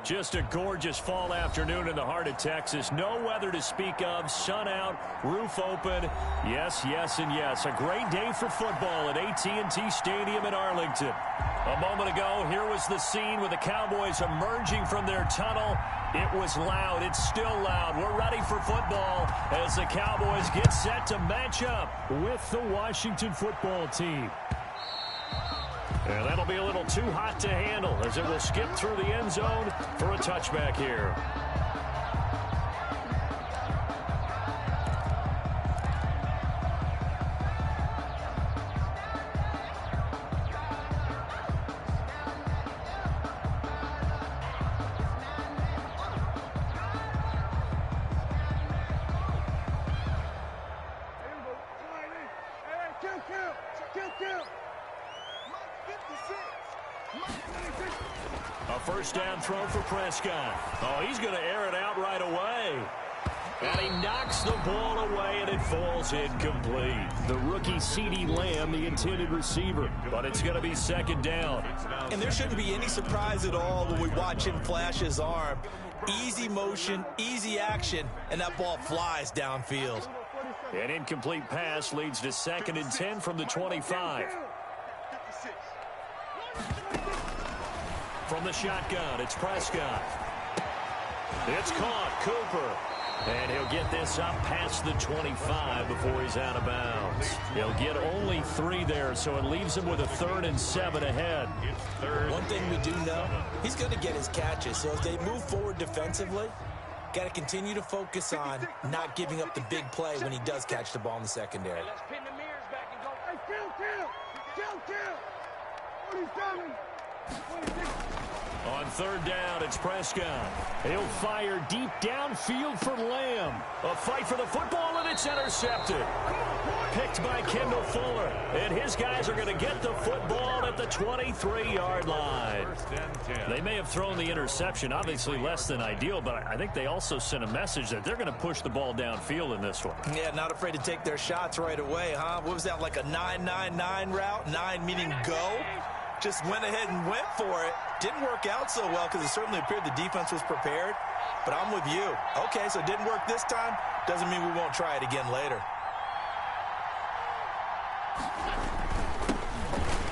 Just a gorgeous fall afternoon in the heart of Texas. No weather to speak of. Sun out, roof open. Yes, yes, and yes. A great day for football at AT&T Stadium in Arlington. A moment ago, here was the scene with the Cowboys emerging from their tunnel. It was loud. It's still loud. We're ready for football as the Cowboys get set to match up with the Washington football team. And that'll be a little too hot to handle as it will skip through the end zone for a touchback here. A first down throw for Prescott. Oh, he's going to air it out right away. And he knocks the ball away, and it falls incomplete. The rookie CeeDee Lamb, the intended receiver. But it's going to be second down. And there shouldn't be any surprise at all when we watch him flash his arm. Easy motion, easy action, and that ball flies downfield. An incomplete pass leads to 2nd and 10 from the 25. From the shotgun, it's Prescott. It's caught, Cooper. And he'll get this up past the 25 before he's out of bounds. He'll get only 3 there, so it leaves him with a 3rd and 7 ahead. One thing we do know, he's going to get his catches. So as they move forward defensively, got to continue to focus on not giving up the big play when he does catch the ball in the secondary. Let's pin the mirrors back and go, hey, kill. What he's coming. On 3rd down, it's Prescott. He'll fire deep downfield for Lamb. A fight for the football, and it's intercepted. Picked by Kendall Fuller. And his guys are going to get the football at the 23-yard line. They may have thrown the interception, obviously less than ideal, but I think they also sent a message that they're going to push the ball downfield in this one. Yeah, not afraid to take their shots right away, huh? What was that, like a 9-9-9 route? 9 meaning go? Just went ahead and went for it. Didn't work out so well because it certainly appeared the defense was prepared. But I'm with you. Okay, so it didn't work this time. Doesn't mean we won't try it again later.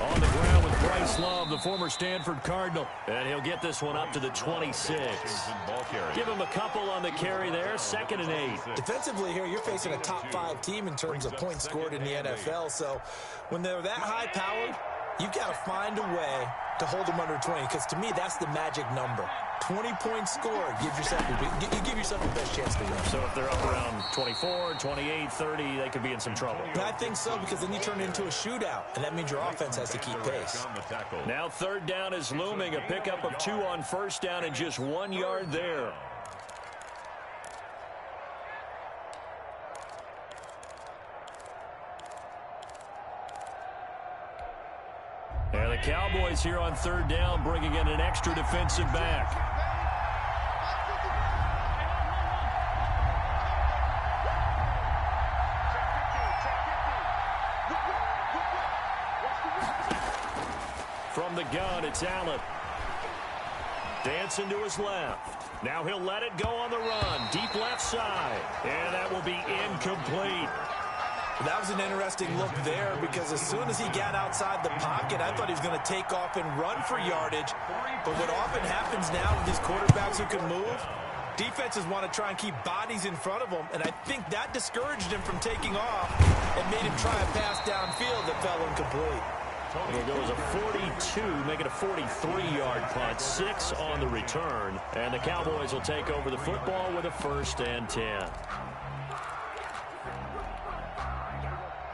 On the ground with Bryce Love, the former Stanford Cardinal. And he'll get this one up to the 26. Give him a couple on the carry there. 2nd and 8. Defensively here, you're facing a top 5 team in terms of points scored in the NFL. So when they're that high-powered, you've got to find a way to hold them under 20, because to me, that's the magic number. 20 points scored. You give yourself the best chance to win. So if they're up around 24, 28, 30, they could be in some trouble. I think so, because then you turn it into a shootout, and that means your offense has to keep pace. Now 3rd down is looming. A pickup of 2 on 1st down and just 1 yard there. And the Cowboys here on 3rd down bringing in an extra defensive back. From the gun, it's Allen. Dancing to his left. Now he'll let it go on the run. Deep left side. And that will be incomplete. That was an interesting look there, because as soon as he got outside the pocket, I thought he was going to take off and run for yardage. But what often happens now with these quarterbacks who can move, defenses want to try and keep bodies in front of them, and I think that discouraged him from taking off and made him try a pass downfield that fell incomplete. It'll go as a 42, make it a 43-yard punt, 6 on the return. And the Cowboys will take over the football with a 1st and 10.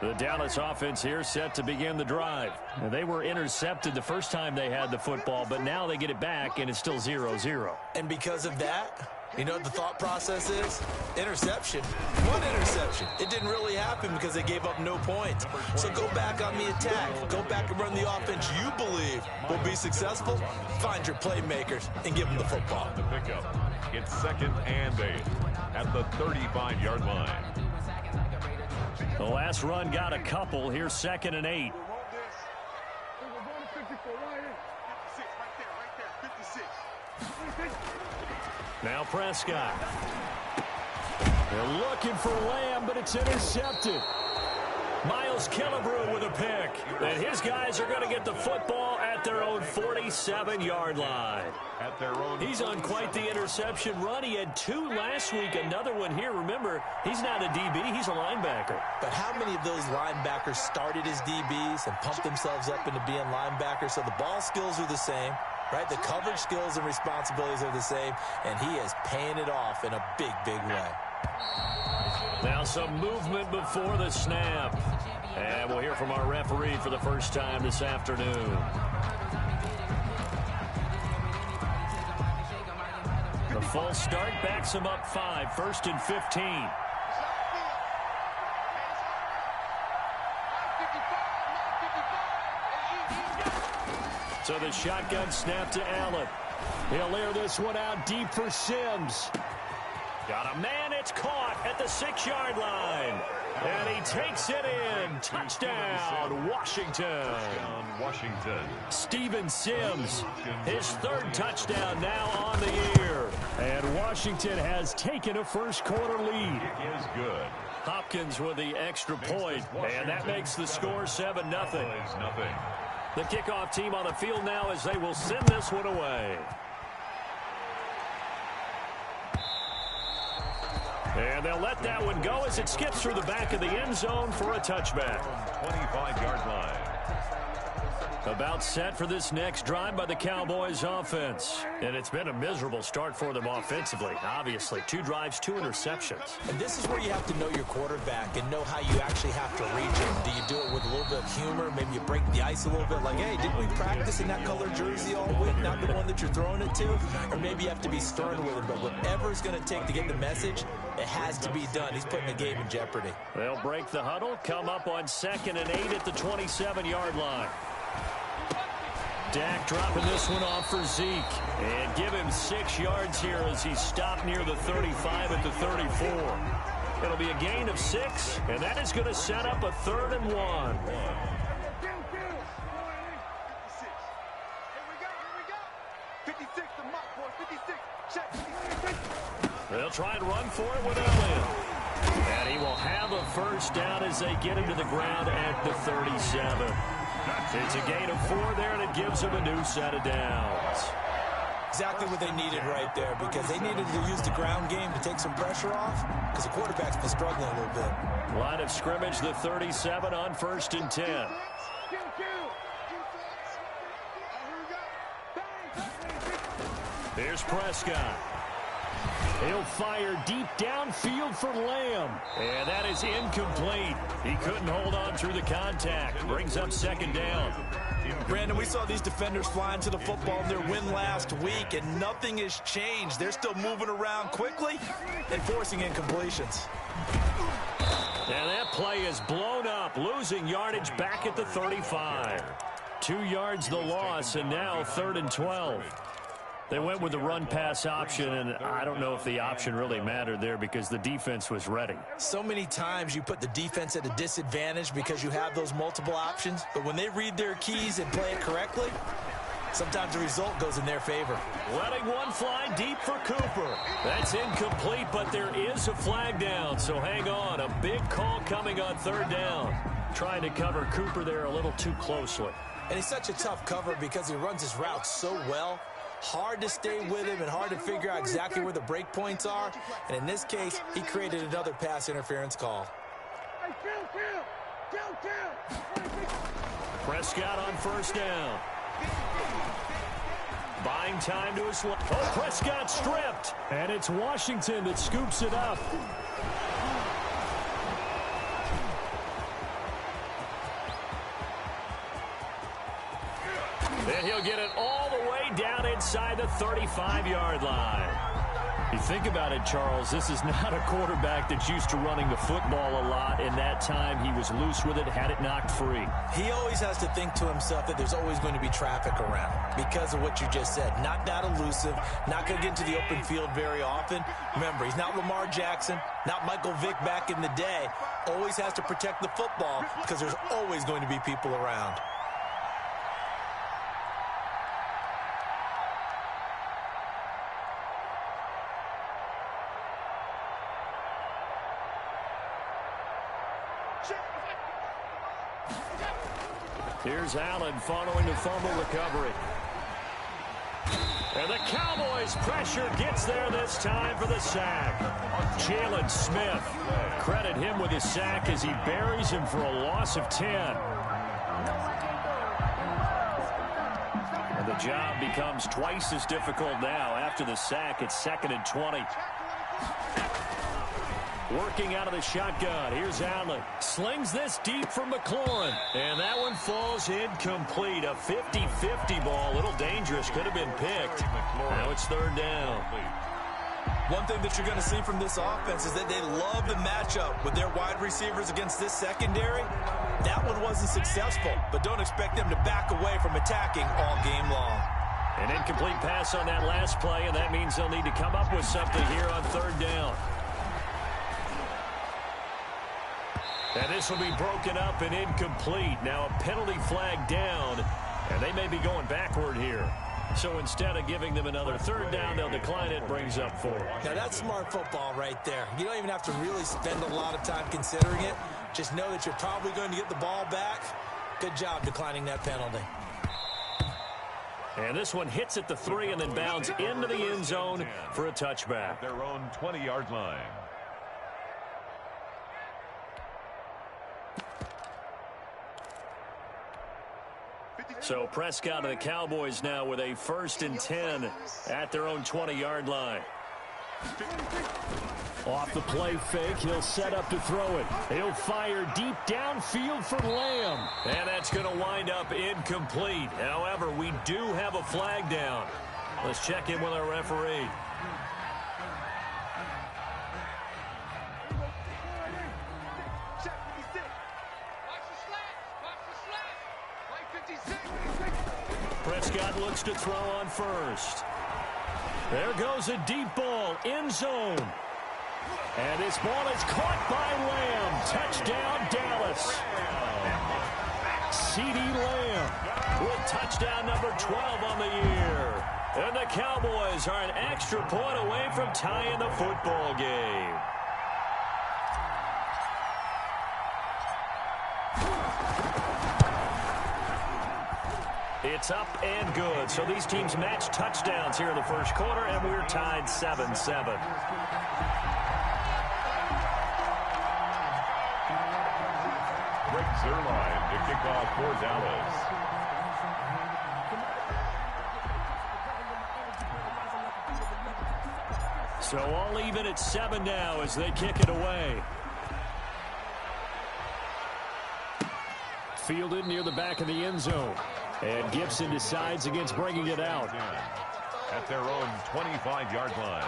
The Dallas offense here set to begin the drive. They were intercepted the first time they had the football, but now they get it back, and it's still 0-0. And because of that, you know what the thought process is? Interception. One interception. It didn't really happen because they gave up no points. So go back on the attack. Go back and run the offense you believe will be successful. Find your playmakers and give them the football. The pickup. It's 2nd and 8 at the 35-yard line. The last run got a couple. Here's 2nd and 8. Now Prescott. They're looking for Lamb, but it's intercepted. Miles Killebrew with a pick. And his guys are going to get the football at their own 47-yard line. He's on quite the interception run. He had 2 last week, another one here. Remember, he's not a DB, he's a linebacker. But how many of those linebackers started as DBs and pumped themselves up into being linebackers? So the ball skills are the same, right? The coverage skills and responsibilities are the same, and he is paying it off in a big, big way. Now some movement before the snap. And we'll hear from our referee for the first time this afternoon. The false start backs him up 5, 1st and 15. So the shotgun snap to Allen. He'll air this one out deep for Sims. Got a man, it's caught at the 6-yard line. And he takes it in. Touchdown, Washington. Steven Sims, his 3rd touchdown now on the year. And Washington has taken a first-quarter lead. It is good. Hopkins with the extra point, and that makes the score 7-0. The kickoff team on the field now as they will send this one away. And they'll let that one go as it skips through the back of the end zone for a touchback. 25-yard line. About set for this next drive by the Cowboys offense. And it's been a miserable start for them offensively, obviously. 2 drives, 2 interceptions. And this is where you have to know your quarterback and know how you actually have to reach him. Do you do it with a little bit of humor? Maybe you break the ice a little bit like, hey, didn't we practice in that colored jersey all week? Not the one that you're throwing it to? Or maybe you have to be stern with him. But whatever it's going to take to get the message, it has to be done. He's putting the game in jeopardy. They'll break the huddle, come up on 2nd and 8 at the 27-yard line. Dak dropping this one off for Zeke. And give him 6 yards here as he stopped near the 35 at the 34. It'll be a gain of 6, and that is going to set up a 3rd and 1. They'll try and run for it with Elliott. And he will have a first down as they get him to the ground at the 37. It's a gain of 4 there, and it gives them a new set of downs. Exactly what they needed right there, because they needed to use the ground game to take some pressure off, because the quarterback's been struggling a little bit. Line of scrimmage, the 37 on 1st and 10. Here's Prescott. He'll fire deep downfield for Lamb. And that is incomplete. He couldn't hold on through the contact. Brings up 2nd down. Brandon, we saw these defenders flying to the football in their win last week, and nothing has changed. They're still moving around quickly and forcing incompletions. And that play is blown up, losing yardage back at the 35. 2 yards the loss, and now 3rd and 12. They went with the run-pass option, and I don't know if the option really mattered there because the defense was ready. So many times you put the defense at a disadvantage because you have those multiple options, but when they read their keys and play it correctly, sometimes the result goes in their favor. Letting one fly deep for Cooper. That's incomplete, but there is a flag down, so hang on. A big call coming on 3rd down. Trying to cover Cooper there a little too closely. And he's such a tough cover because he runs his routes so well. Hard to stay with him and hard to figure out exactly where the break points are. And in this case, he created another pass interference call. Prescott on 1st down. Buying time to his left. Oh, Prescott stripped. And it's Washington that scoops it up. And he'll get it all the way down inside the 35-yard line. You think about it, Charles, this is not a quarterback that's used to running the football a lot. In that time, he was loose with it, had it knocked free. He always has to think to himself that there's always going to be traffic around because of what you just said. Not that elusive, not going to get into the open field very often. Remember, he's not Lamar Jackson, not Michael Vick back in the day. Always has to protect the football because there's always going to be people around. Here's Allen following the fumble recovery. And the Cowboys' pressure gets there this time for the sack. Jalen Smith. Credit him with his sack as he buries him for a loss of 10. And the job becomes twice as difficult now. After the sack, it's 2nd and 20. Working out of the shotgun. Here's Allen. Slings this deep from McLaurin. And that one falls incomplete. A 50-50 ball. A little dangerous. Could have been picked. Now it's 3rd down. One thing that you're going to see from this offense is that they love the matchup with their wide receivers against this secondary. That one wasn't successful, but don't expect them to back away from attacking all game long. An incomplete pass on that last play, and that means they'll need to come up with something here on 3rd down. And this will be broken up and incomplete. Now a penalty flag down, and they may be going backward here. So instead of giving them another 3rd down, they'll decline it, brings up 4. Now that's smart football right there. You don't even have to really spend a lot of time considering it. Just know that you're probably going to get the ball back. Good job declining that penalty. And this one hits at the 3 and then bounds into the end zone for a touchback. Their own 20-yard line. So Prescott and the Cowboys now with a 1st and 10 at their own 20-yard line. Off the play fake, he'll set up to throw it. He'll fire deep downfield for Lamb. And that's going to wind up incomplete. However, we do have a flag down. Let's check in with our referee. Prescott looks to throw on 1st. There goes a deep ball, end zone. And this ball is caught by Lamb. Touchdown, Dallas. CeeDee Lamb with touchdown number 12 on the year. And the Cowboys are an extra point away from tying the football game. It's up and good. So these teams match touchdowns here in the 1st quarter, and we're tied 7-7. Greg Zuerlein to kick off for Dallas. So all even at 7 now as they kick it away. Fielded near the back of the end zone. And Gibson decides against bringing it out. At their own 25-yard line.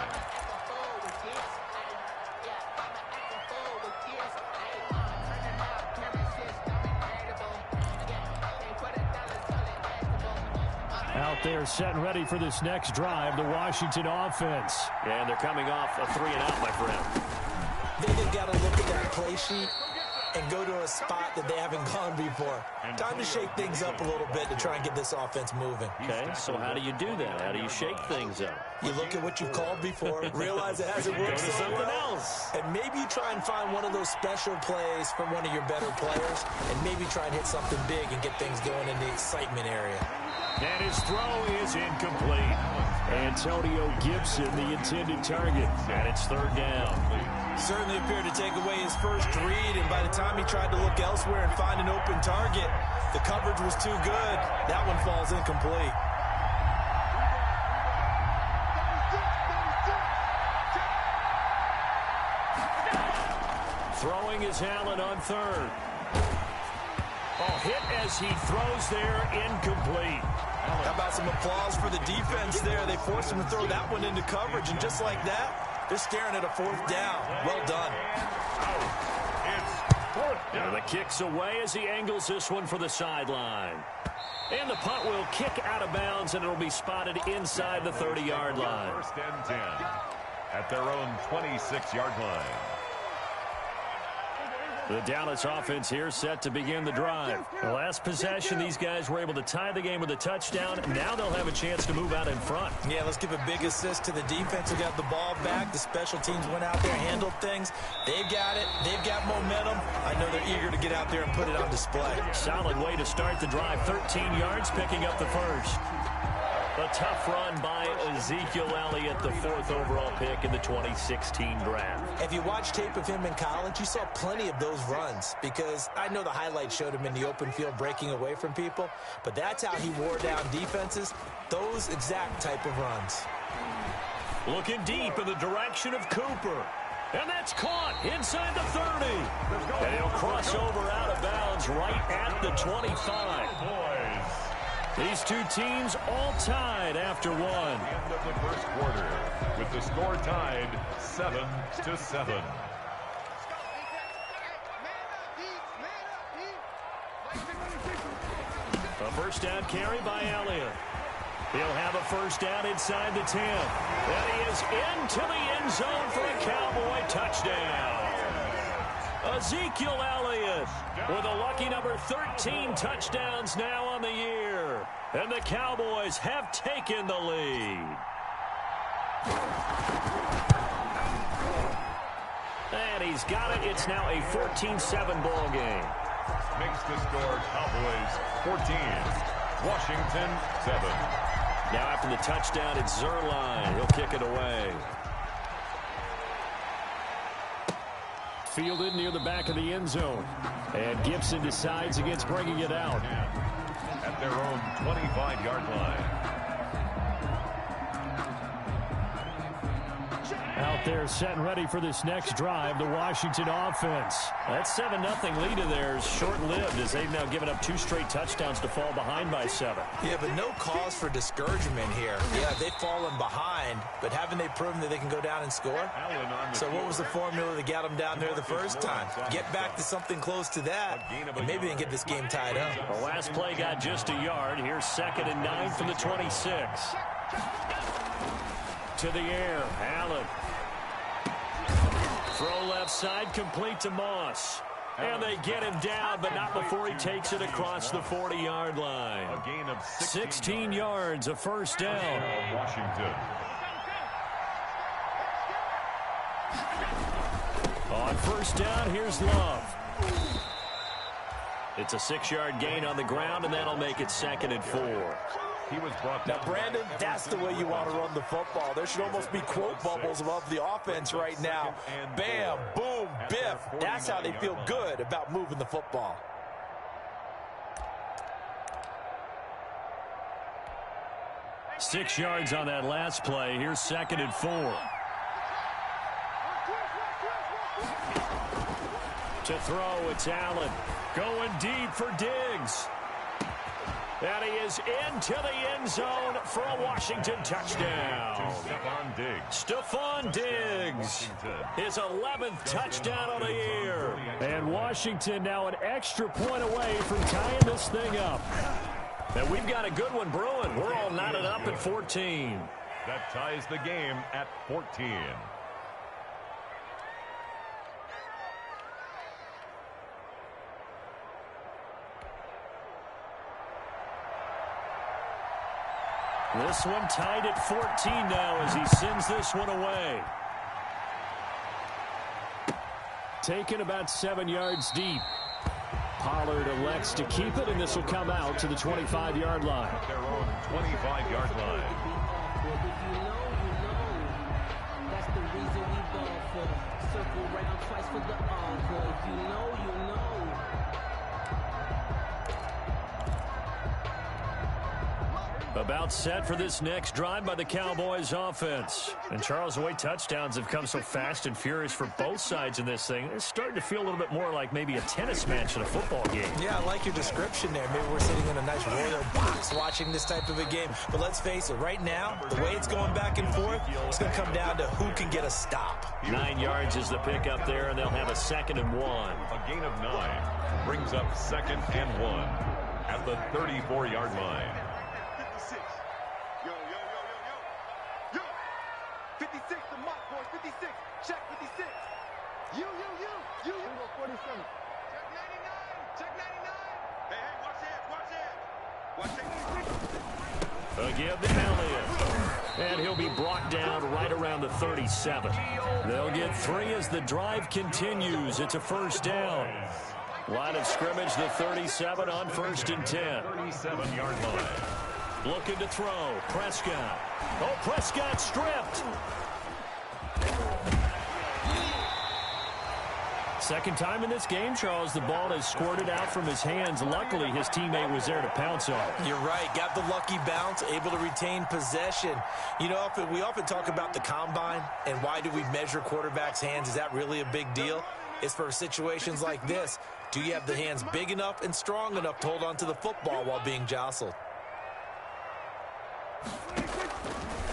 Out there set and ready for this next drive, the Washington offense. And they're coming off a 3-and-out, my friend. They've got to look at that play sheet and go to a spot that they haven't gone before. Time to shake things up a little bit to try and get this offense moving. Okay, so how do you do that? How do you shake things up? You look at what you've called before, realize it hasn't worked so something well, else. and maybe you try and find one of those special plays from one of your better players, and maybe try and hit something big and get things going in the excitement area. And his throw is incomplete. Antonio Gibson, the intended target, and it's 3rd down. Certainly appeared to take away his first read, and by the time he tried to look elsewhere and find an open target, the coverage was too good. That one falls incomplete. Throwing is Allen on 3rd. Oh, hit as he throws there, incomplete. How about some applause for the defense there? They forced him to throw that one into coverage, and just like that, they're staring at a 4th down. Well done. It's 4th down. And the kick's away as he angles this one for the sideline. And the punt will kick out of bounds, and it'll be spotted inside the 30-yard line. 1st and 10 at their own 26-yard line. The Dallas offense here set to begin the drive. The last possession, these guys were able to tie the game with a touchdown. Now they'll have a chance to move out in front. Yeah, let's give a big assist to the defense who got the ball back. The special teams went out there, handled things. They've got it. They've got momentum. I know they're eager to get out there and put it on display. Solid way to start the drive. 13 yards, picking up the first. A tough run by Ezekiel Elliott, the 4th overall pick in the 2016 draft. If you watch tape of him in college, you saw plenty of those runs because I know the highlights showed him in the open field breaking away from people, but that's how he wore down defenses, those exact type of runs. Looking deep in the direction of Cooper. And that's caught inside the 30. And he'll cross over out of bounds right at the 25. These two teams all tied after one. End of the first quarter with the score tied 7-7. A first down carry by Elliott. He'll have a first down inside the 10. And he is into the end zone for a Cowboy touchdown. Ezekiel Elliott with a lucky number 13 touchdowns now on the year. And the Cowboys have taken the lead. And he's got it. It's now a 14-7 ball game. Makes the score Cowboys 14, Washington 7. Now after the touchdown, it's Zerline. He'll kick it away. Fielded near the back of the end zone. And Gibson decides against bringing it out. At their own 25-yard line. Out there set and ready for this next drive, the Washington offense. That 7-0 lead of theirs short-lived as they've now given up 2 straight touchdowns to fall behind by 7. Yeah, but no cause for discouragement here. Yeah, they've fallen behind, but haven't they proven that they can go down and score? So what was the formula that got them down there the first time? Get back to something close to that, and maybe they can get this game tied up. The last play got just a yard. Here's 2nd and 9 from the 26. To the air, Allen. Throw left side, complete to Moss. And they get him down, but not before he takes it across the 40-yard line. A gain of 16 yards, a first down. Washington. On first down, here's Love. It's a 6-yard gain on the ground, and that'll make it 2nd and 4. He was brought Now, down. Brandon, that's the way you want to run the football. There should almost be quote bubbles above the offense right now. Bam, boom, biff. That's how they feel good about moving the football. Six yards on that last play. Here's 2nd and 4. To throw, it's Allen. Going deep for Diggs. And he is into the end zone for a Washington touchdown. Stephon Diggs. His 11th touchdown of the year. And Washington now an extra point away from tying this thing up. And we've got a good one brewing. We're all knotted up at 14. That ties the game at 14. This one tied at 14 now as he sends this one away. Taken about 7 yards deep. Pollard elects to keep it, and this will come out to the 25-yard line. At their own 25-yard line. That's the reason we ball for. Circle round twice for the encore. If you know, you know. About set for this next drive by the Cowboys offense. And Charles, the way touchdowns have come so fast and furious for both sides in this thing, it's starting to feel a little bit more like maybe a tennis match in a football game. Yeah, I like your description there. Maybe we're sitting in a nice royal box watching this type of a game. But let's face it, right now, the way it's going back and forth, it's going to come down to who can get a stop. 9 yards is the pick up there, and they'll have a 2nd and 1. A gain of 9 brings up 2nd and 1 at the 34-yard line. 56, the mark, boys, 56. Check 56. You. You go 47. Check 99. Check 99. Hey, watch it. Again to Elliott. And he'll be brought down right around the 37. They'll get 3 as the drive continues. It's a first down. Line of scrimmage, the 37 on 1st and 10. 37-yard line. Looking to throw. Prescott. Oh, Prescott stripped. Second time in this game, Charles, the ball has squirted out from his hands. Luckily, his teammate was there to pounce on it. You're right. Got the lucky bounce, able to retain possession. You know, we often talk about the combine and why do we measure quarterbacks' hands. Is that really a big deal? It's for situations like this. Do you have the hands big enough and strong enough to hold on to the football while being jostled?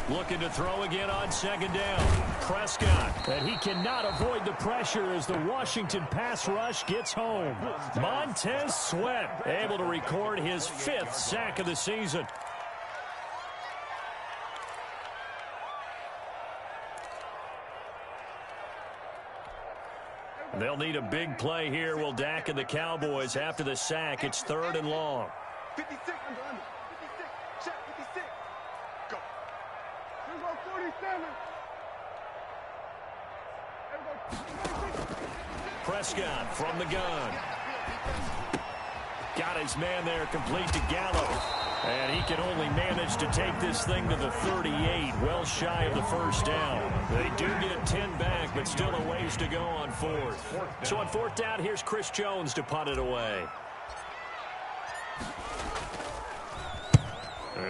Looking to throw again on 2nd down. Prescott. And he cannot avoid the pressure as the Washington pass rush gets home. Montez Sweat able to record his 5th sack of the season. They'll need a big play here. Will Dak and the Cowboys after the sack. It's 3rd and long. 56 under. 56. Check 56. Go. You go 47. Prescott from the gun. Got his man there, complete to Gallup. And he can only manage to take this thing to the 38, well shy of the first down. They do get 10 back, but still a ways to go on 4th. So on 4th down, here's Chris Jones to punt it away.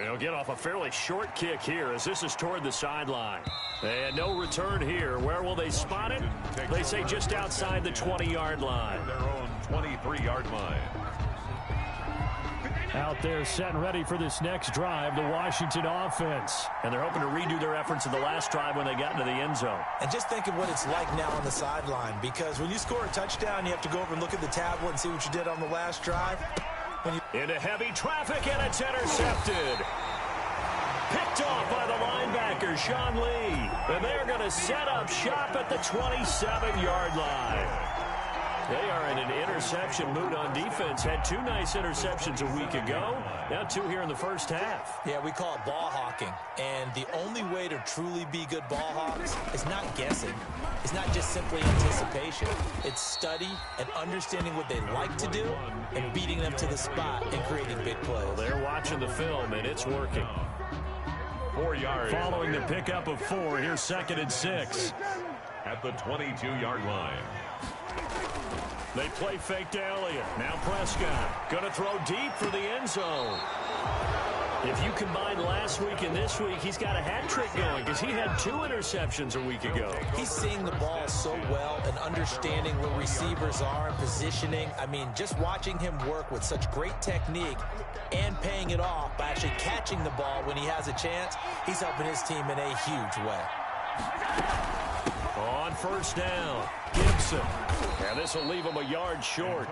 He'll get off a fairly short kick here as this is toward the sideline. And no return here. Where will they spot it? They say just outside the 20-yard line. Their own 23-yard line. Out there set and ready for this next drive, the Washington offense. And they're hoping to redo their efforts in the last drive when they got into the end zone. And just think of what it's like now on the sideline, because when you score a touchdown, you have to go over and look at the tablet and see what you did on the last drive. Into heavy traffic, and it's intercepted. Picked off by the linebacker, Sean Lee. And they're going to set up shop at the 27-yard line. They are in an interception mood on defense. Had 2 nice interceptions a week ago. Now 2 here in the first half. Yeah, we call it ball hawking. And the only way to truly be good ball hawks is not guessing. It's not just simply anticipation. It's study and understanding what they like to do and beating them to the spot and creating big plays. Well, they're watching the film, and it's working. 4 yards. Following the pickup of 4, here's 2nd and 6. At the 22-yard line. They play fake to Elliott. Now Prescott. Going to throw deep for the end zone. If you combine last week and this week, he's got a hat trick going because he had 2 interceptions a week ago. He's seeing the ball so well and understanding where receivers are and positioning. I mean, just watching him work with such great technique and paying it off by actually catching the ball when he has a chance, he's helping his team in a huge way. On 1st down, Gibson. And this will leave him a yard short.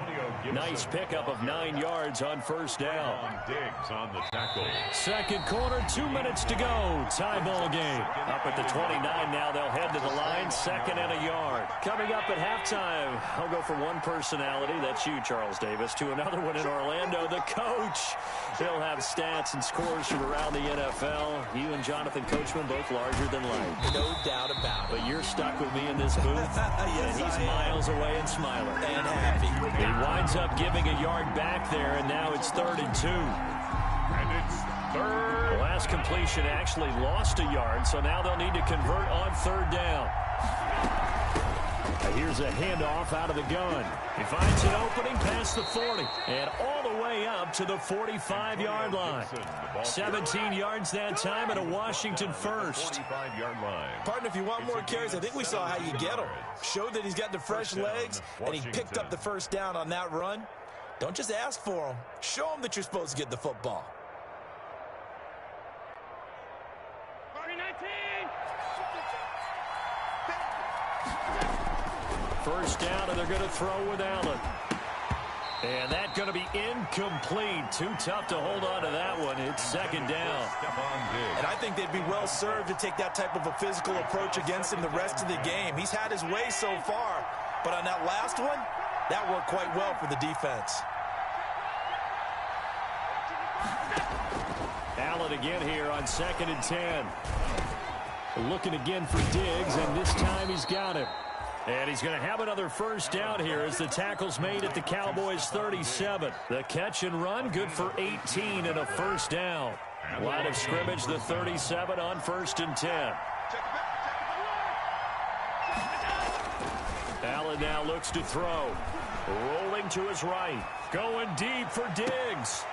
Nice pickup of 9 yards on 1st down. Diggs on the tackle. Second quarter, 2 minutes to go. Tie ball game. Up at the 29 now. They'll head to the line. 2nd and a yard. Coming up at halftime, I'll go from one personality, that's you, Charles Davis, to another one in Orlando, the coach. He'll have stats and scores from around the NFL. You and Jonathan Coachman both larger than life. No doubt about it. But you're stuck with me in this booth. Yes, and he's miles away and smiling. And happy. He winds up giving a yard back there, and now it's 3rd and 2. And it's 3rd. The last completion actually lost a yard, so now they'll need to convert on 3rd down. Here's a handoff out of the gun. He finds an opening past the 40 and all the way up to the 45-yard line. 17 yards that time and a Washington first. 45-yard line. Partner, if you want more carries, I think we saw how you get him. Showed that he's got the fresh legs, and he picked up the first down on that run. Don't just ask for him. Show him that you're supposed to get the football. 19. First down, and they're going to throw with Allen. And that's going to be incomplete. Too tough to hold on to that one. It's 2nd down. And I think they'd be well served to take that type of a physical approach against him the rest of the game. He's had his way so far, But on that last one, that worked quite well for the defense. Allen again here on 2nd and 10. Looking again for Diggs, and this time he's got him. And he's going to have another first down here as the tackle's made at the Cowboys' 37. The catch and run, good for 18 and a first down. Line of scrimmage, the 37 on 1st and 10. Allen now looks to throw. Rolling to his right. Going deep for Diggs.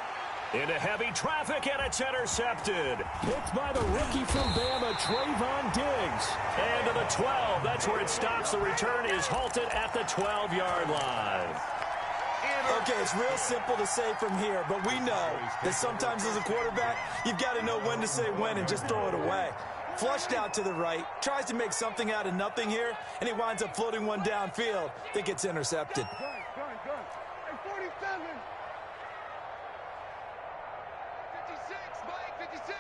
Into heavy traffic, and it's intercepted. Picked by the rookie from Bama, Trayvon Diggs. And to the 12. That's where it stops. The return is halted at the 12-yard line. Okay, it's real simple to say from here, but we know that sometimes as a quarterback, you've got to know when to say when and just throw it away. Flushed out to the right, tries to make something out of nothing here, and he winds up floating one downfield that gets intercepted. Gun. Hey, 47. 56, Mike, 56.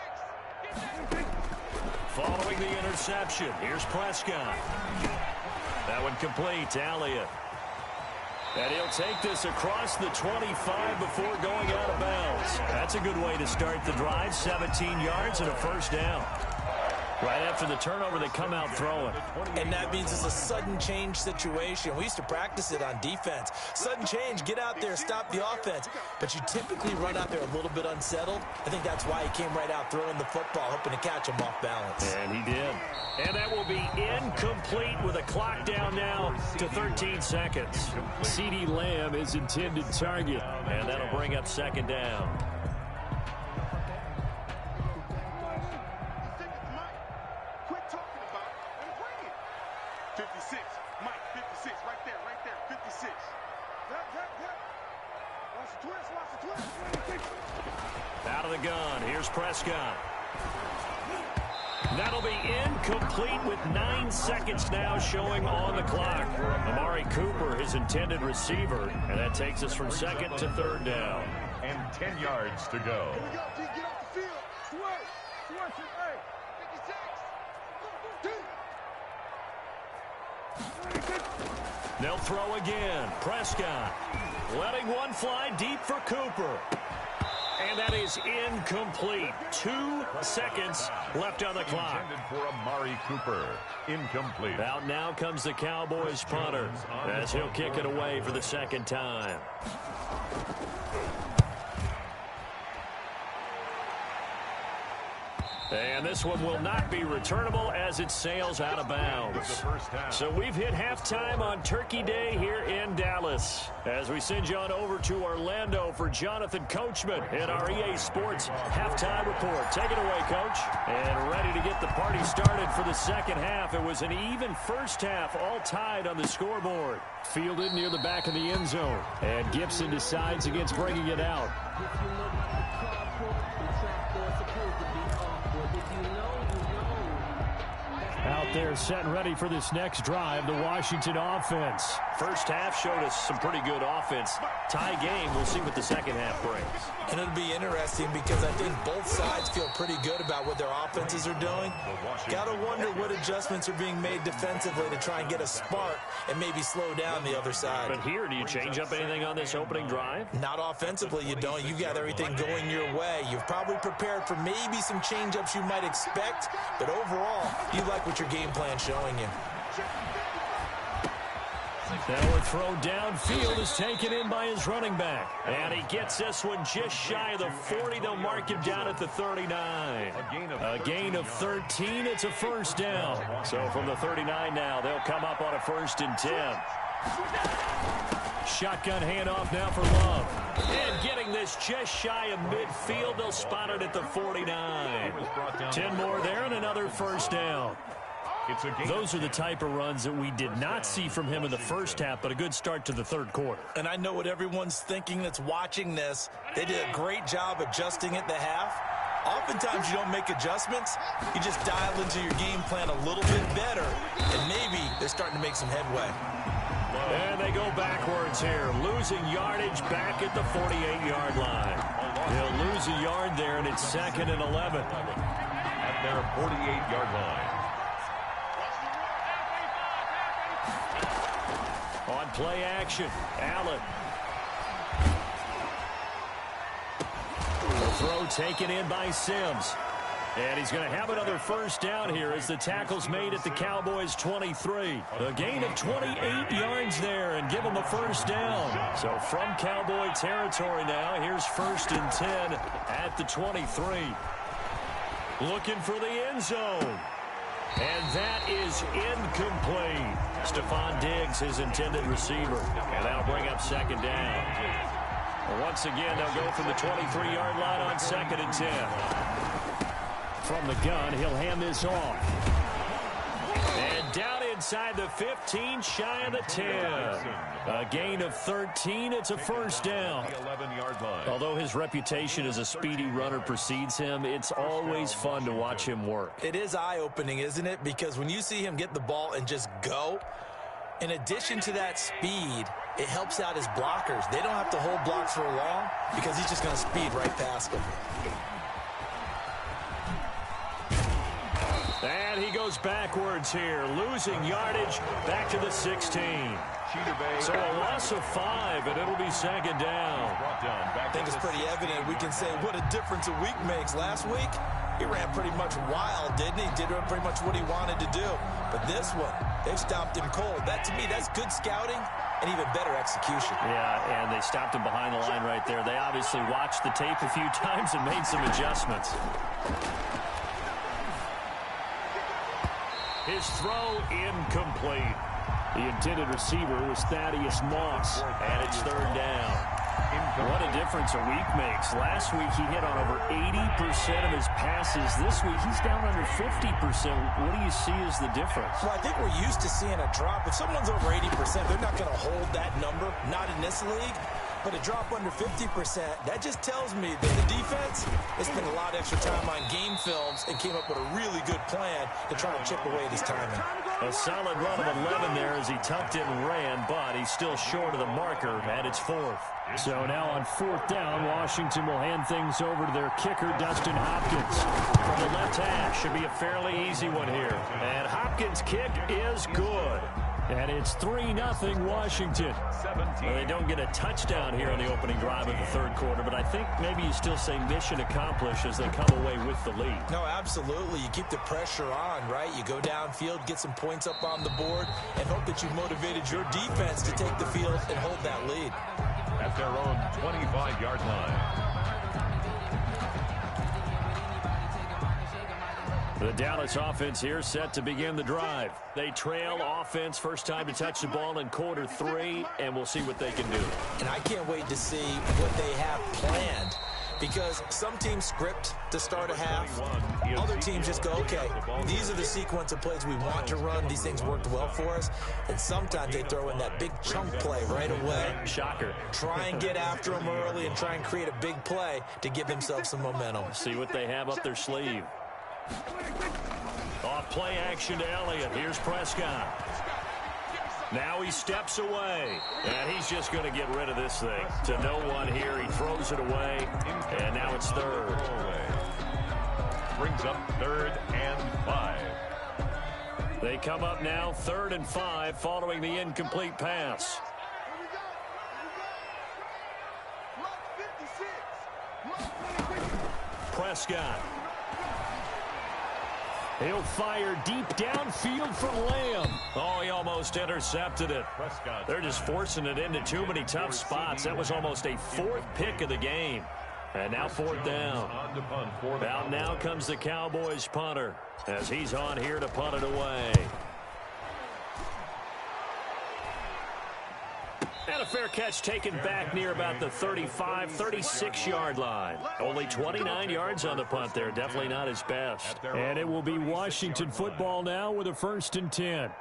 Following the interception, here's Prescott. That one complete to Elliott. And he'll take this across the 25 before going out of bounds. That's a good way to start the drive. 17 yards and a first down. Right after the turnover, they come out throwing. And that means it's a sudden change situation. We used to practice it on defense. Sudden change, get out there, stop the offense. But you typically run out there a little bit unsettled. I think that's why he came right out throwing the football, hoping to catch him off balance. And he did. And that will be incomplete with a clock down now to 13 seconds. CeeDee Lamb is intended target. And that'll bring up 2nd down. Out of the gun, here's Prescott. That'll be incomplete with 9 seconds now showing on the clock. Amari Cooper, his intended receiver, and that takes us from 2nd to 3rd down. And 10 yards to go. Here we go, G, get off the field. Swerve, hey, 56. They'll throw again. Prescott letting one fly deep for Cooper. And that is incomplete. 2 seconds left on the clock. Intended for Amari Cooper. Incomplete. Out now comes the Cowboys punter as he'll kick it away for the 2nd time. And this one will not be returnable as it sails out of bounds. So we've hit halftime on Turkey Day here in Dallas. As we send you on over to Orlando for Jonathan Coachman in our EA Sports Halftime Report. Take it away, Coach. And ready to get the party started for the 2nd half. It was an even first half, all tied on the scoreboard. Fielded near the back of the end zone. And Gibson decides against bringing it out. Out there set and ready for this next drive, the Washington offense. First half showed us some pretty good offense. Tie game, we'll see what the 2nd half brings. And it'll be interesting because I think both sides feel pretty good about what their offenses are doing. Got to wonder what adjustments are being made defensively to try and get a spark and maybe slow down the other side. But here, do you change up anything on this opening drive? Not offensively, you don't. You got everything going your way. You've probably prepared for maybe some change-ups you might expect, but overall, you like what your game plan's showing you. Now a throw downfield is taken in by his running back. And he gets this one just shy of the 40. They'll mark him down at the 39. A gain of 13. It's a first down. So from the 39 now, they'll come up on a 1st and 10. Shotgun handoff now for Love. And getting this just shy of midfield. They'll spot it at the 49. 10 more there and another first down. Those are the type of runs that we did not see from him in the first half, but a good start to the 3rd quarter. And I know what everyone's thinking that's watching this. They did a great job adjusting at the half. Oftentimes you don't make adjustments. You just dial into your game plan a little bit better, and maybe they're starting to make some headway. And they go backwards here, losing yardage back at the 48-yard line. They'll lose a yard there, and it's 2nd and 11. At their 48-yard line. On play action, Allen. The throw taken in by Sims. And he's going to have another first down here as the tackle's made at the Cowboys' 23. A gain of 28 yards there and give them a first down. So from Cowboy territory now, here's 1st and 10 at the 23. Looking for the end zone. And that is incomplete. Stephon Diggs, his intended receiver. And that'll bring up 2nd down. Once again, they'll go from the 23-yard line on 2nd and 10. From the gun, he'll hand this off. And down inside the 15, shy of the 10. A gain of 13. It's a first down. 11-yard line. Although his reputation as a speedy runner precedes him, it's always fun to watch him work. It is eye-opening, isn't it? Because when you see him get the ball and just go, in addition to that speed, it helps out his blockers. They don't have to hold blocks for long because he's just going to speed right past them. And he goes backwards here, losing yardage back to the 16. So a loss of 5, and it'll be 2nd down. I think it's pretty evident. We can say what a difference a week makes. Last week, he ran pretty much wild, didn't he? Did pretty much what he wanted to do. But this one, they've stopped him cold. That, to me, that's good scouting and even better execution. Yeah, and they stopped him behind the line right there. They obviously watched the tape a few times and made some adjustments. His throw incomplete. The intended receiver was Thaddeus Moss, and it's 3rd down. What a difference a week makes. Last week he hit on over 80% of his passes. This week he's down under 50%. What do you see as the difference? Well, I think we're used to seeing a drop. If someone's over 80%, they're not going to hold that number, not in this league. But a drop under 50%, that just tells me that the defense has spent a lot of extra time on game films and came up with a really good plan to try to chip away at his timing. A solid run of 11 there as he tucked it and ran, but he's still short of the marker, and it's 4th. So now on 4th down, Washington will hand things over to their kicker, Dustin Hopkins. From the left hash, should be a fairly easy one here. And Hopkins' kick is good. And it's 3-0 Washington. Well, they don't get a touchdown here on the opening drive of the 3rd quarter, but I think maybe you still say mission accomplished as they come away with the lead. No, absolutely. You keep the pressure on, right? You go downfield, get some points up on the board, and hope that you've motivated your defense to take the field and hold that lead. At their own 25-yard line. The Dallas offense here set to begin the drive. They trail offense, first time to touch the ball in quarter 3, and we'll see what they can do. And I can't wait to see what they have planned, because some teams script to start a half. Other teams just go, okay, these are the sequence of plays we want to run. These things worked well for us. And sometimes they throw in that big chunk play right away. Shocker. Try and get after them early and try and create a big play to give themselves some momentum. See what they have up their sleeve. Off play action to Elliott. Here's Prescott. Now he steps away, and he's just going to get rid of this thing. To no one here, he throws it away, and now it's 3rd. Brings up 3rd and 5. They come up now 3rd and 5 following the incomplete pass. Prescott. He'll fire deep downfield from Lamb. Oh, he almost intercepted it. They're just forcing it into too many tough spots. That was almost a 4th pick of the game. And now 4th down. Out now comes the Cowboys punter as he's on here to punt it away. And a fair catch taken back near about the 35, 36-yard line. Only 29 yards on the punt there. Definitely not his best. And it will be Washington football now with a 1st and 10.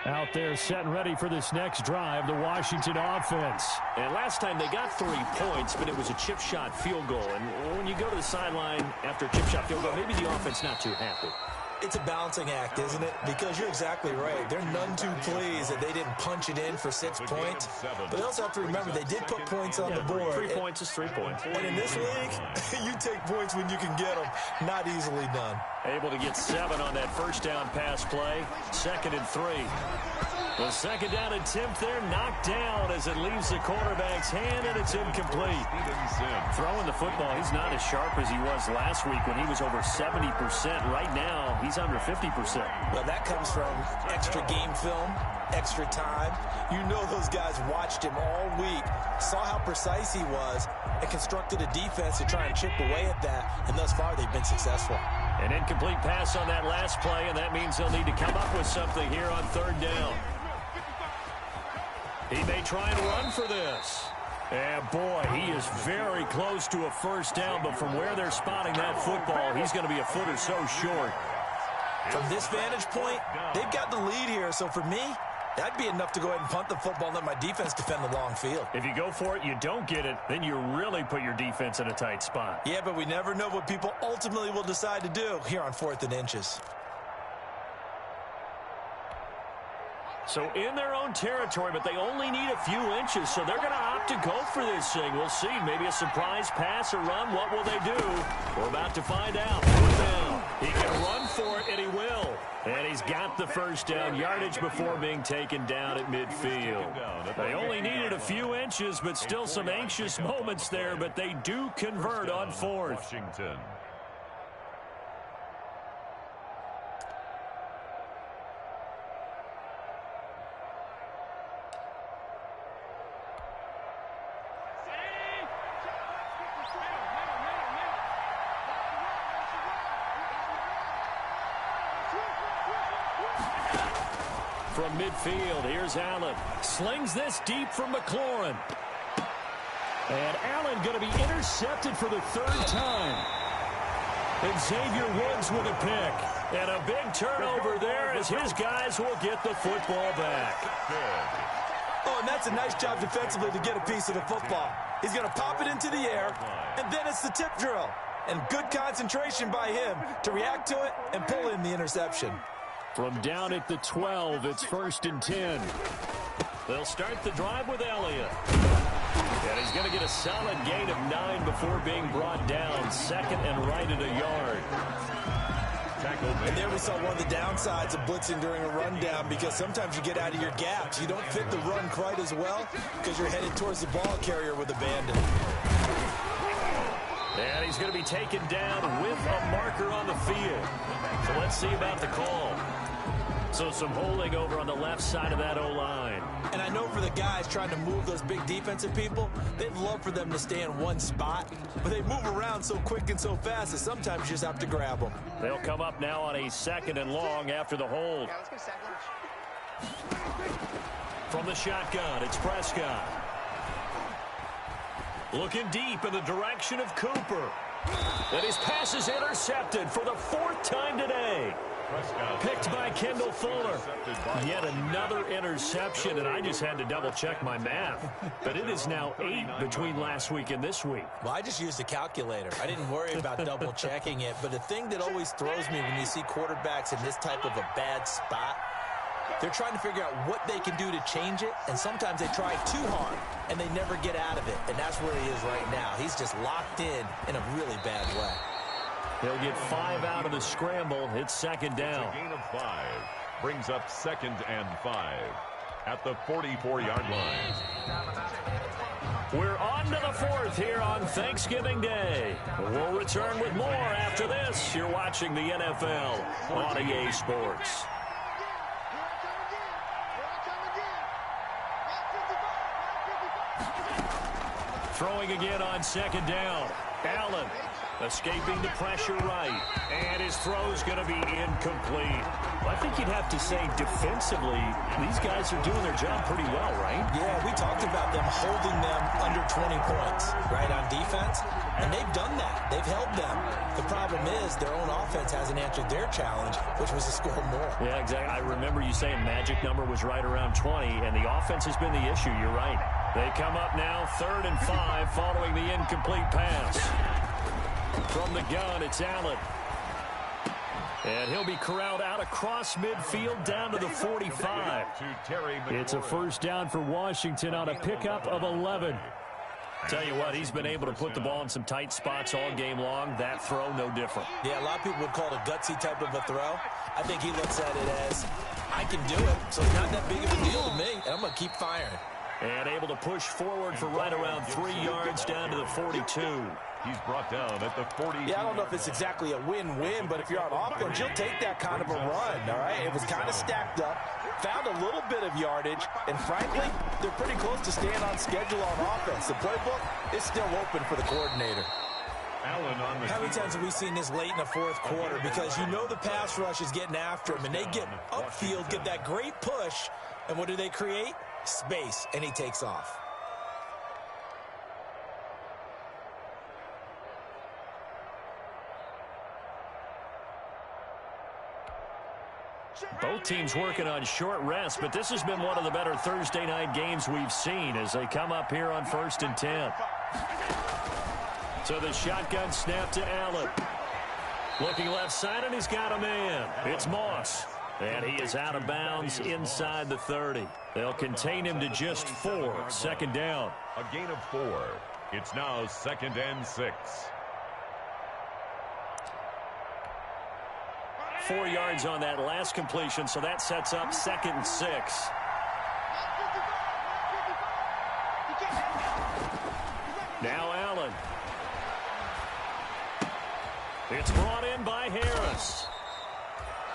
Out there set and ready for this next drive, the Washington offense. And last time they got 3 points, but it was a chip shot field goal. And when you go to the sideline after a chip shot field goal, maybe the offense not too happy. It's a balancing act, isn't it? Because you're exactly right. They're none too pleased that they didn't punch it in for 6 points. But they also have to remember they did put points on the board. 3 points is 3 points. And in this league, you take points when you can get them. Not easily done. Able to get 7 on that first down pass play. 2nd and 3. The 2nd down attempt there knocked down as it leaves the quarterback's hand, and it's incomplete. Throwing the football, he's not as sharp as he was last week when he was over 70%. Right now, he's under 50%. Well, that comes from extra game film, extra time. You know those guys watched him all week, saw how precise he was, and constructed a defense to try and chip away at that, and thus far they've been successful. An incomplete pass on that last play, and that means they'll need to come up with something here on 3rd down. He may try and run for this. And boy, he is very close to a first down, but from where they're spotting that football, he's going to be a foot or so short. From this vantage point, they've got the lead here, so for me, that'd be enough to go ahead and punt the football and let my defense defend the long field. If you go for it, you don't get it, then you really put your defense in a tight spot. Yeah, but we never know what people ultimately will decide to do here on 4th and inches. So in their own territory, but they only need a few inches, so they're going to opt to go for this thing. We'll see. Maybe a surprise pass or run. What will they do? We're about to find out. Now, he can run for it, and he will. And he's got the first down yardage before being taken down at midfield. They only needed a few inches, but still some anxious moments there, but they do convert on 4th. Washington. From midfield, here's Allen. Slings this deep from McLaurin. And Allen going to be intercepted for the 3rd time. And Xavier Woods with a pick. And a big turnover there as his guys will get the football back. Oh, and that's a nice job defensively to get a piece of the football. He's going to pop it into the air, and then it's the tip drill. And good concentration by him to react to it and pull in the interception. From down at the 12, it's 1st and 10. They'll start the drive with Elliott. And he's going to get a solid gain of 9 before being brought down. 2nd and right at a yard. And there we saw one of the downsides of blitzing during a rundown, because sometimes you get out of your gaps. You don't fit the run quite as well because you're headed towards the ball carrier with abandon. And he's going to be taken down with a marker on the field. So let's see about the call. So some holding over on the left side of that O-line. And I know for the guys trying to move those big defensive people, they'd love for them to stay in one spot, but they move around so quick and so fast that sometimes you just have to grab them. They'll come up now on a 2nd and long after the hold. From the shotgun, it's Prescott. Looking deep in the direction of Cooper. And his pass is intercepted for the 4th time today. Picked by Kendall Fuller. Yet another interception, and I just had to double-check my math. But it is now 8 between last week and this week. Well, I just used a calculator. I didn't worry about double-checking it. But the thing that always throws me when you see quarterbacks in this type of a bad spot, they're trying to figure out what they can do to change it, and sometimes they try too hard, and they never get out of it. And that's where he is right now. He's just locked in a really bad way. He'll get 5 out of the scramble. It's 2nd down. It's a gain of 5. Brings up 2nd and 5 at the 44-yard line. We're on to the 4th here on Thanksgiving Day. We'll return with more after this. You're watching the NFL on EA Sports. Throwing again on 2nd down. Allen escaping the pressure right. And his throw's going to be incomplete. I think you'd have to say defensively, these guys are doing their job pretty well, right? Yeah, we talked about them holding them under 20 points, right, on defense. And they've done that. They've held them. The problem is their own offense hasn't answered their challenge, which was to score more. Yeah, exactly. I remember you saying magic number was right around 20, and the offense has been the issue. You're right. They come up now 3rd and 5 following the incomplete pass. From the gun, it's Allen. And he'll be corralled out across midfield down to the 45. It's a first down for Washington on a pickup of 11. Tell you what, he's been able to put the ball in some tight spots all game long. That throw, no different. Yeah, a lot of people would call it a gutsy type of a throw. I think he looks at it as, I can do it, so it's not that big of a deal to me, and I'm going to keep firing. And able to push forward for right around 3 yards down to the 42. He's brought down at the 40. Yeah, I don't know if it's exactly a win-win, but if you're on offense, you'll take that kind of a run, all right? It was kind of stacked up, found a little bit of yardage, and frankly, they're pretty close to staying on schedule on offense. The playbook is still open for the coordinator. How many times have we seen this late in the fourth quarter? Because you know the pass rush is getting after him, and they get upfield, get that great push, and what do they create? Space, and he takes off. Both teams working on short rest, but this has been one of the better Thursday night games we've seen as they come up here on 1st and 10. So the shotgun snap to Allen. Looking left side, and he's got a man. It's Moss. And he is out of bounds inside the 30. They'll contain him to just 4. Second down. A gain of 4. It's now 2nd and 6. 4 yards on that last completion, so that sets up 2nd and 6. Now Allen. It's brought in by Harris.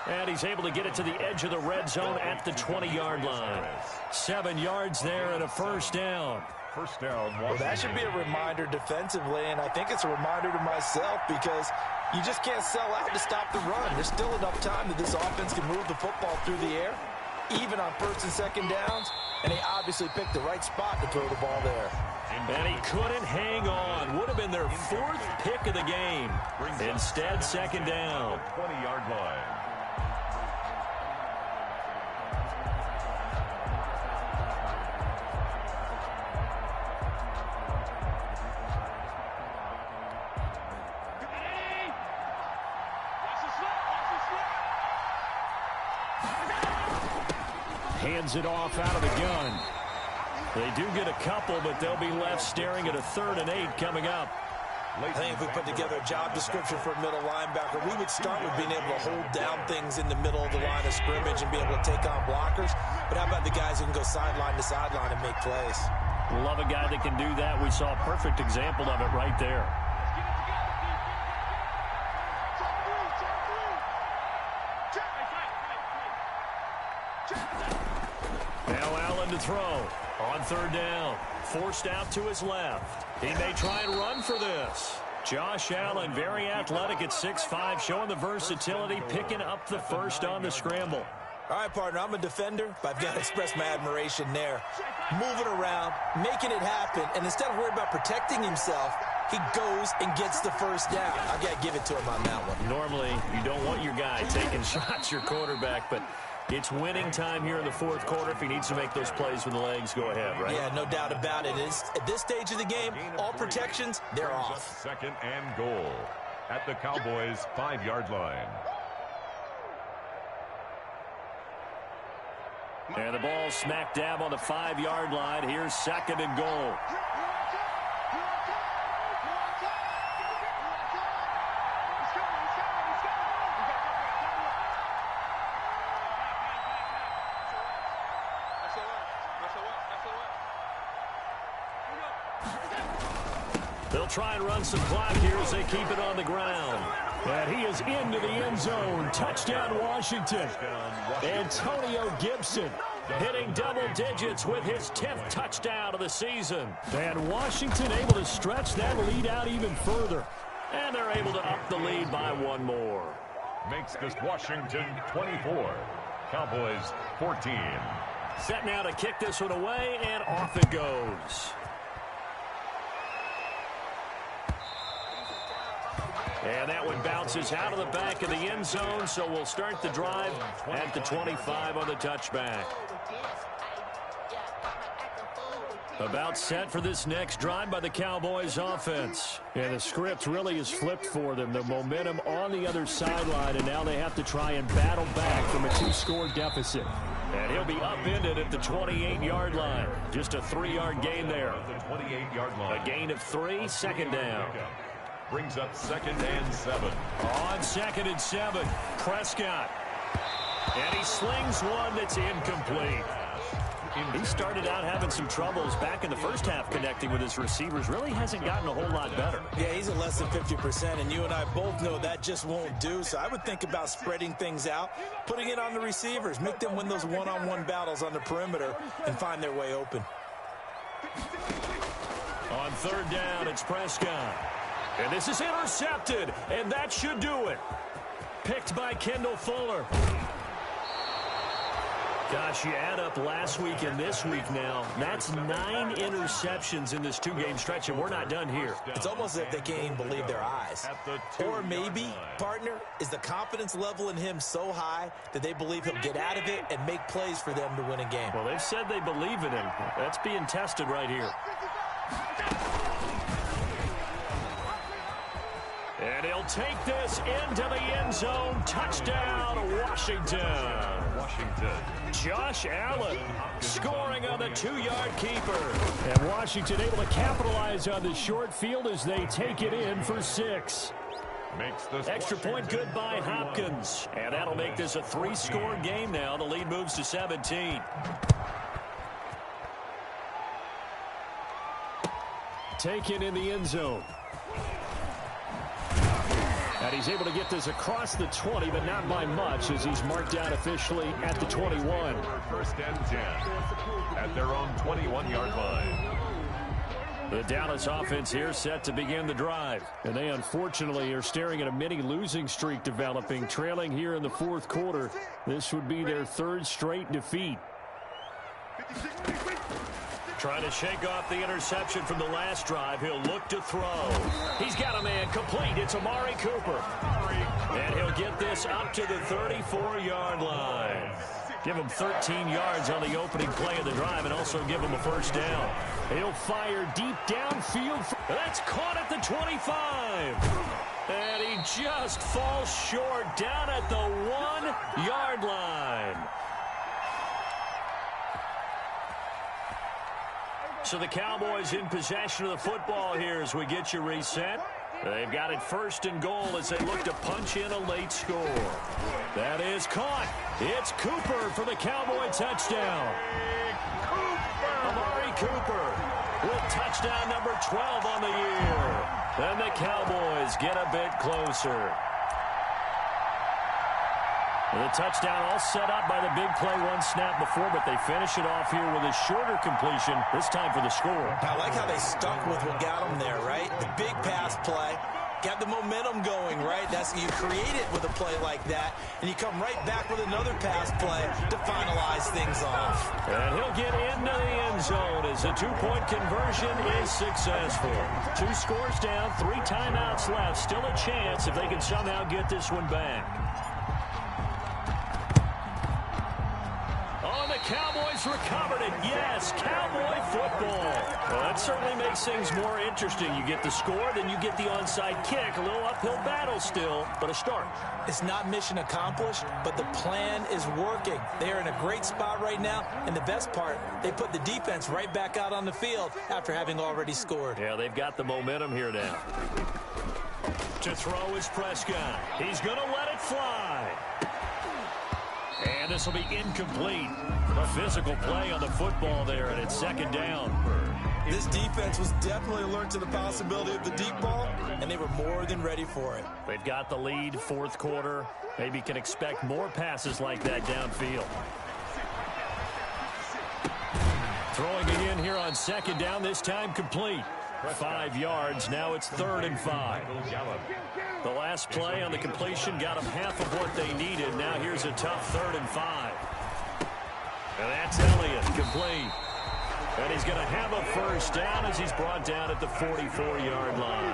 And he's able to get it to the edge of the red zone at the 20-yard line. 7 yards there and a first down. First down. Well, that should be a reminder defensively, and I think it's a reminder to myself because you just can't sell out to stop the run. There's still enough time that this offense can move the football through the air, even on 1st and 2nd downs, and they obviously picked the right spot to throw the ball there. And he couldn't hang on. Would have been their 4th pick of the game. Instead, 2nd down. 20-yard line. Hands it off out of the gun. They do get a couple, but they'll be left staring at a 3rd and 8 coming up. I think if we put together a job description for a middle linebacker, we would start with being able to hold down things in the middle of the line of scrimmage and be able to take on blockers. But how about the guys who can go sideline to sideline and make plays? Love a guy that can do that. We saw a perfect example of it right there. Now Allen to throw. On 3rd down. Forced out to his left. He may try and run for this. Josh Allen, very athletic at 6'5", showing the versatility, picking up the first on the scramble. All right, partner, I'm a defender, but I've got to express my admiration there. Moving around, making it happen, and instead of worrying about protecting himself, he goes and gets the first down. I've got to give it to him on that one. Normally, you don't want your guy taking shots, your quarterback, but it's winning time here in the 4th quarter. If he needs to make those plays with the legs, go ahead, right? Yeah, no doubt about it. At this stage of the game, all protections, they're off. 2nd and goal at the Cowboys' 5-yard line. And the ball smack dab on the 5-yard line. Here's 2nd and goal. They'll try and run some clock here as they keep it on the ground. And he is into the end zone. Touchdown, Washington. Antonio Gibson hitting double digits with his 10th touchdown of the season. And Washington able to stretch that lead out even further. And they're able to up the lead by 1 more. Makes this Washington 24. Cowboys 14. Set now to kick this one away, and off it goes. And that one bounces out of the back of the end zone, so we'll start the drive at the 25 on the touchback. About set for this next drive by the Cowboys offense. And the script really is flipped for them. The momentum on the other sideline, and now they have to try and battle back from a 2-score deficit. And he'll be upended at the 28-yard line. Just a 3-yard gain there. The 28-yard line. A gain of 3, second down. Brings up 2nd and 7. On 2nd and 7, Prescott. And he slings one that's incomplete. He started out having some troubles back in the first half connecting with his receivers. Really hasn't gotten a whole lot better. Yeah, he's at less than 50%, and you and I both know that just won't do. So I would think about spreading things out, putting it on the receivers, make them win those one-on-one battles on the perimeter and find their way open. On 3rd down, it's Prescott. And this is intercepted, and that should do it. Picked by Kendall Fuller. Gosh, you add up last week and this week now. That's 9 interceptions in this 2-game stretch, and we're not done here. It's almost as if they can't even believe their eyes. Or maybe, partner, is the confidence level in him so high that they believe he'll get out of it and make plays for them to win a game. Well, they've said they believe in him. That's being tested right here. And he'll take this into the end zone. Touchdown, Washington. Josh Allen scoring on the 2-yard keeper. And Washington able to capitalize on the short field as they take it in for 6. Extra point good by Hopkins. And that'll make this a 3-score game now. The lead moves to 17. Taken in the end zone. And he's able to get this across the 20, but not by much, as he's marked down officially at the 21. 1st and 10 at their own 21-yard line. The Dallas offense here set to begin the drive. And they unfortunately are staring at a mini losing streak developing, trailing here in the 4th quarter. This would be their 3rd straight defeat. Trying to shake off the interception from the last drive. He'll look to throw. He's got a man complete. It's Amari Cooper. And he'll get this up to the 34-yard line. Give him 13 yards on the opening play of the drive and also give him a 1st down. He'll fire deep downfield. That's caught at the 25. And he just falls short down at the 1-yard line. So the Cowboys in possession of the football here as we get you reset. They've got it 1st and goal as they look to punch in a late score. That is caught. It's Cooper for the Cowboy touchdown. Amari Cooper with touchdown number 12 on the year. And the Cowboys get a bit closer. The touchdown all set up by the big play 1 snap before, but they finish it off here with a shorter completion, this time for the score. I like how they stuck with what got them there, right? The big pass play, got the momentum going, right? That's you create it with a play like that, and you come right back with another pass play to finalize things off. And he'll get into the end zone as the 2-point conversion is successful. 2 scores down, 3 timeouts left. Still a chance if they can somehow get this one back. Cowboys recovered it. Yes, Cowboy football. Well, that certainly makes things more interesting. You get the score, then you get the onside kick. A little uphill battle still, but a start. It's not mission accomplished, but the plan is working. They are in a great spot right now, and the best part, they put the defense right back out on the field after having already scored. Yeah, they've got the momentum here now. To throw is Prescott. He's going to let it fly. And this will be incomplete. A physical play on the football there, and it's 2nd down. This defense was definitely alert to the possibility of the deep ball, and they were more than ready for it. They've got the lead, 4th quarter. Maybe can expect more passes like that downfield. Throwing it in here on 2nd down, this time complete. 5 yards, now it's 3rd and 5. The last play on the completion got them half of what they needed. Now here's a tough 3rd and 5. And that's Elliott, complete. And he's going to have a 1st down as he's brought down at the 44-yard line.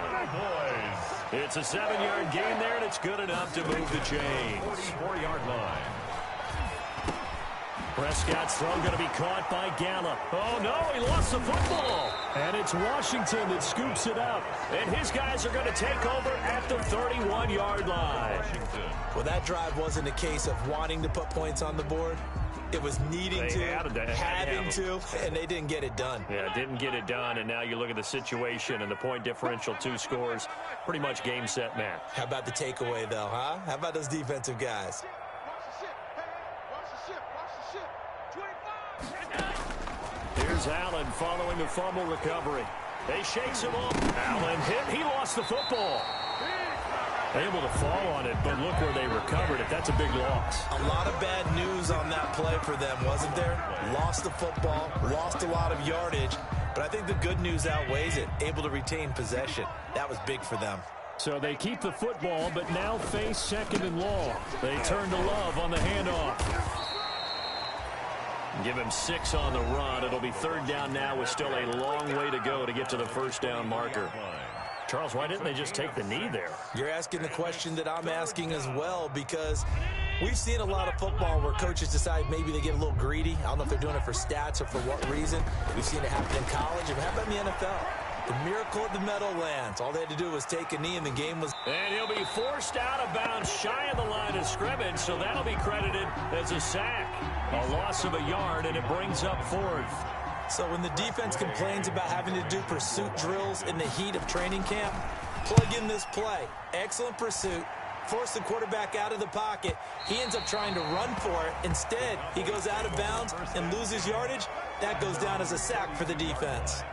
It's a 7-yard gain there, and it's good enough to move the chains. 44-yard line. Prescott's throw going to be caught by Gallup. Oh, no, he lost the football. And it's Washington that scoops it up. And his guys are going to take over at the 31-yard line. Well, that drive wasn't a case of wanting to put points on the board. It was needing to, having to, and they didn't get it done. Yeah, didn't get it done, and now you look at the situation and the point differential, 2 scores, pretty much game, set, match. How about the takeaway, though, huh? How about those defensive guys? Here's Allen following the fumble recovery. They shakes him off. Allen hit. He lost the football. Able to fall on it, but look where they recovered it. That's a big loss. A lot of bad news on that play for them, wasn't there? Lost the football, lost a lot of yardage, but I think the good news outweighs it. Able to retain possession. That was big for them. So they keep the football, but now face 2nd and long. They turn to Love on the handoff. Give him 6 on the run. It'll be 3rd down now with still a long way to go to get to the 1st down marker. Charles, why didn't they just take the knee there? You're asking the question that I'm asking as well, because we've seen a lot of football where coaches decide maybe they get a little greedy. I don't know if they're doing it for stats or for what reason. We've seen it happen in college. And how about in the NFL? The miracle at the Meadowlands. All they had to do was take a knee, and the game was... And he'll be forced out of bounds shy of the line of scrimmage, so that'll be credited as a sack. A loss of a yard, and it brings up 4th. So when the defense complains about having to do pursuit drills in the heat of training camp, plug in this play. Excellent pursuit. Force the quarterback out of the pocket. He ends up trying to run for it. Instead, he goes out of bounds and loses yardage. That goes down as a sack for the defense.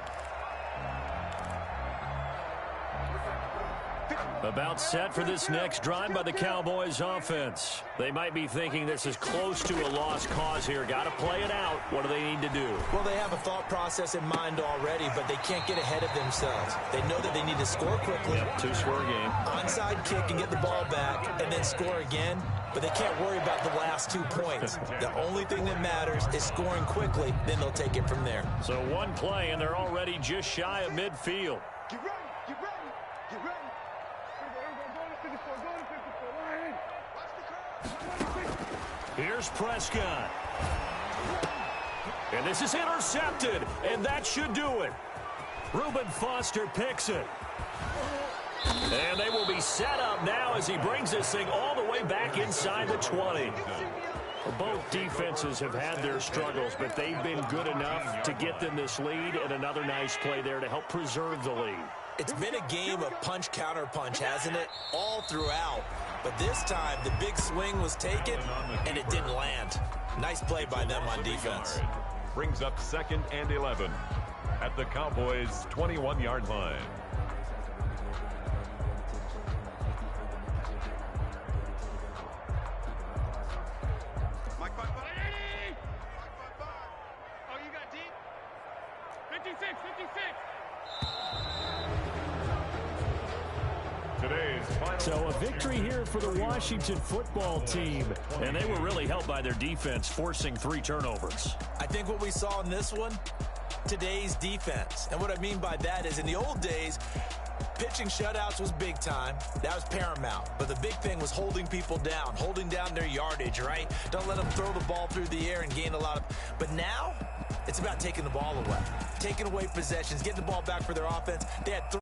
About set for this next drive by the Cowboys offense. They might be thinking this is close to a lost cause here. Got to play it out. What do they need to do? Well, they have a thought process in mind already, but they can't get ahead of themselves. They know that they need to score quickly. Yep, 2-score game. Onside kick and get the ball back and then score again. But they can't worry about the last 2 points. The only thing that matters is scoring quickly. Then they'll take it from there. So 1 play, and they're already just shy of midfield. Get ready, get ready, get ready. Here's Prescott. And this is intercepted, and that should do it. Reuben Foster picks it. And they will be set up now as he brings this thing all the way back inside the 20. Both defenses have had their struggles, but they've been good enough to get them this lead, and another nice play there to help preserve the lead. It's been a game of punch-counter-punch, hasn't it? All throughout. But this time, the big swing was taken, and it didn't land. Nice play by them on defense. Brings up 2nd and 11 at the Cowboys' 21-yard line. Oh, you got deep? 56, 56. So a victory here for the Washington football team. And they were really helped by their defense, forcing 3 turnovers. I think what we saw in this one, today's defense. And what I mean by that is in the old days, pitching shutouts was big time. That was paramount. But the big thing was holding people down, holding down their yardage, right? Don't let them throw the ball through the air and gain a lot of... But now, it's about taking the ball away. Taking away possessions, getting the ball back for their offense. They had 3